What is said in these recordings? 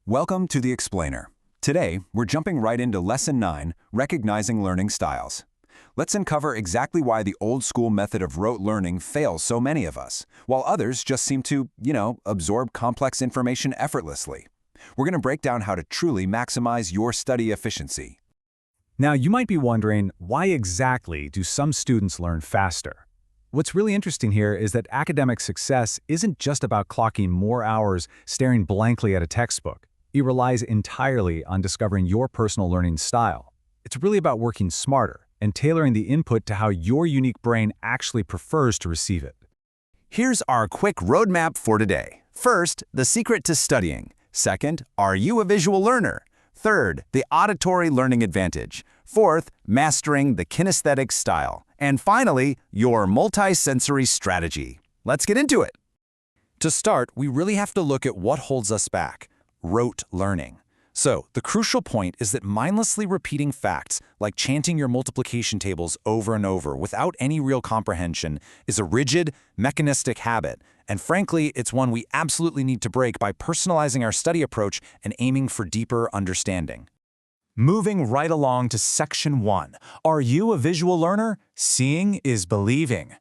Welcome to The Explainer. Today, we're jumping right into Lesson 9, Recognizing Learning Styles. Let's uncover exactly why the old-school method of rote learning fails so many of us, while others just seem to, absorb complex information effortlessly. We're going to break down how to truly maximize your study efficiency. Now, you might be wondering, why exactly do some students learn faster? What's really interesting here is that academic success isn't just about clocking more hours staring blankly at a textbook. It relies entirely on discovering your personal learning style. It's really about working smarter and tailoring the input to how your unique brain actually prefers to receive it. Here's our quick roadmap for today. First, the secret to studying. Second, are you a visual learner? Third, the auditory learning advantage. Fourth, mastering the kinesthetic style. And finally, your multisensory strategy. Let's get into it. To start, we really have to look at what holds us back: rote learning. So, the crucial point is that mindlessly repeating facts, like chanting your multiplication tables over and over without any real comprehension, is a rigid, mechanistic habit. And frankly, it's one we absolutely need to break by personalizing our study approach and aiming for deeper understanding. Moving right along to Section 1. Are you a visual learner? Seeing is believing.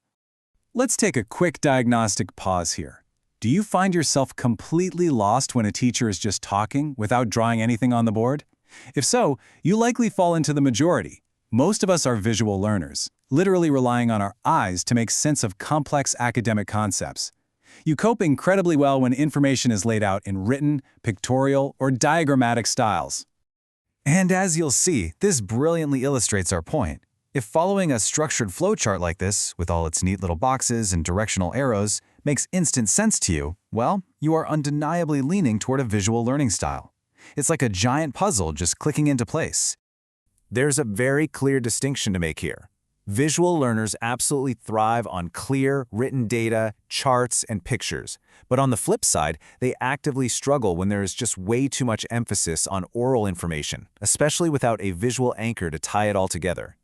Let's take a quick diagnostic pause here. Do you find yourself completely lost when a teacher is just talking without drawing anything on the board? If so, you likely fall into the majority. Most of us are visual learners, literally relying on our eyes to make sense of complex academic concepts. You cope incredibly well when information is laid out in written, pictorial, or diagrammatic styles. And as you'll see, this brilliantly illustrates our point. If following a structured flowchart like this, with all its neat little boxes and directional arrows, makes instant sense to you, well, you are undeniably leaning toward a visual learning style. It's like a giant puzzle just clicking into place. There's a very clear distinction to make here. Visual learners absolutely thrive on clear, written data, charts, and pictures. But on the flip side, they actively struggle when there is just way too much emphasis on oral information, especially without a visual anchor to tie it all together.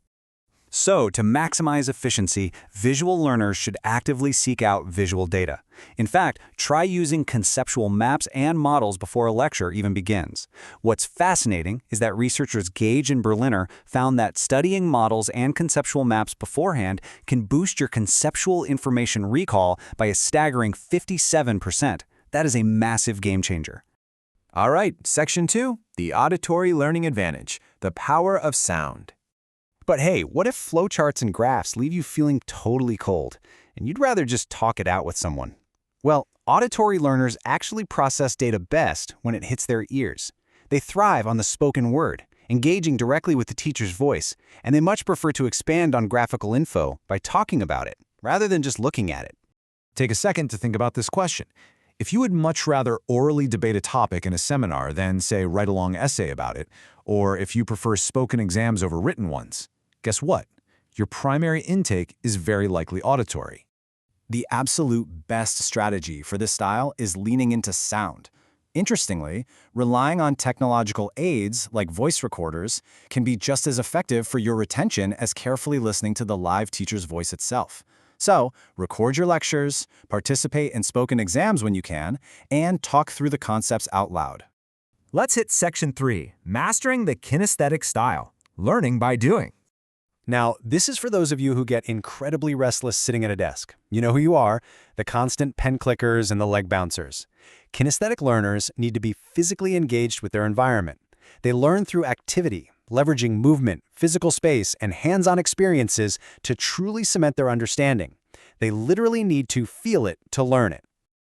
So, to maximize efficiency, visual learners should actively seek out visual data. In fact, try using conceptual maps and models before a lecture even begins. What's fascinating is that researchers Gage and Berliner found that studying models and conceptual maps beforehand can boost your conceptual information recall by a staggering 57%. That is a massive game changer. All right, Section 2, the auditory learning advantage, the power of sound. But hey, what if flowcharts and graphs leave you feeling totally cold, and you'd rather just talk it out with someone? Well, auditory learners actually process data best when it hits their ears. They thrive on the spoken word, engaging directly with the teacher's voice, and they much prefer to expand on graphical info by talking about it, rather than just looking at it. Take a second to think about this question. If you would much rather orally debate a topic in a seminar than, say, write a long essay about it, or if you prefer spoken exams over written ones, guess what? Your primary intake is very likely auditory. The absolute best strategy for this style is leaning into sound. Interestingly, relying on technological aids like voice recorders can be just as effective for your retention as carefully listening to the live teacher's voice itself. So, record your lectures, participate in spoken exams when you can, and talk through the concepts out loud. Let's hit Section 3, Mastering the Kinesthetic Style, Learning by Doing. Now, this is for those of you who get incredibly restless sitting at a desk. You know who you are, the constant pen clickers and the leg bouncers. Kinesthetic learners need to be physically engaged with their environment. They learn through activity, leveraging movement, physical space, and hands-on experiences to truly cement their understanding. They literally need to feel it to learn it.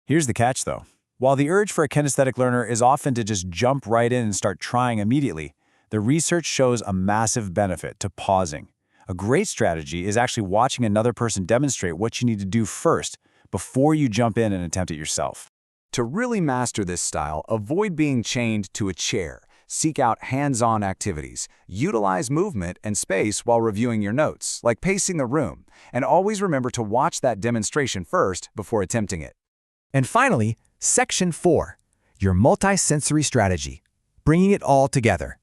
Here's the catch, though. While the urge for a kinesthetic learner is often to just jump right in and start trying immediately, the research shows a massive benefit to pausing. A great strategy is actually watching another person demonstrate what you need to do first before you jump in and attempt it yourself. To really master this style, avoid being chained to a chair. Seek out hands-on activities. Utilize movement and space while reviewing your notes, like pacing the room. And always remember to watch that demonstration first before attempting it. And finally, Section 4, your multisensory strategy, bringing it all together.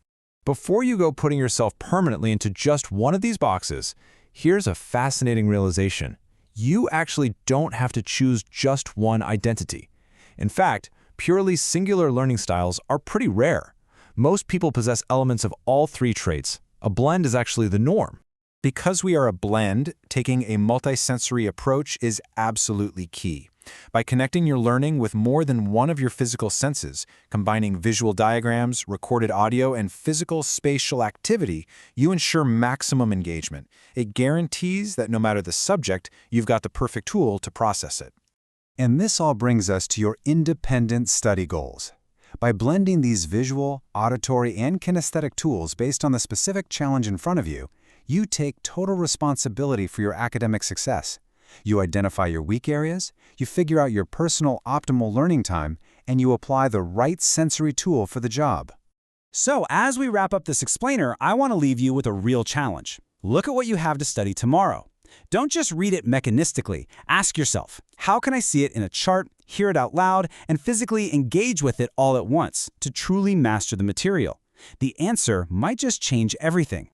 Before you go putting yourself permanently into just one of these boxes, here's a fascinating realization. You actually don't have to choose just one identity. In fact, purely singular learning styles are pretty rare. Most people possess elements of all three traits. A blend is actually the norm. Because we are a blend, taking a multisensory approach is absolutely key. By connecting your learning with more than one of your physical senses, combining visual diagrams, recorded audio, and physical spatial activity, you ensure maximum engagement. It guarantees that no matter the subject, you've got the perfect tool to process it. And this all brings us to your independent study goals. By blending these visual, auditory, and kinesthetic tools based on the specific challenge in front of you, you take total responsibility for your academic success. You identify your weak areas, you figure out your personal optimal learning time, and you apply the right sensory tool for the job. So, as we wrap up this explainer, I want to leave you with a real challenge. Look at what you have to study tomorrow. Don't just read it mechanistically. Ask yourself, how can I see it in a chart, hear it out loud, and physically engage with it all at once to truly master the material? The answer might just change everything.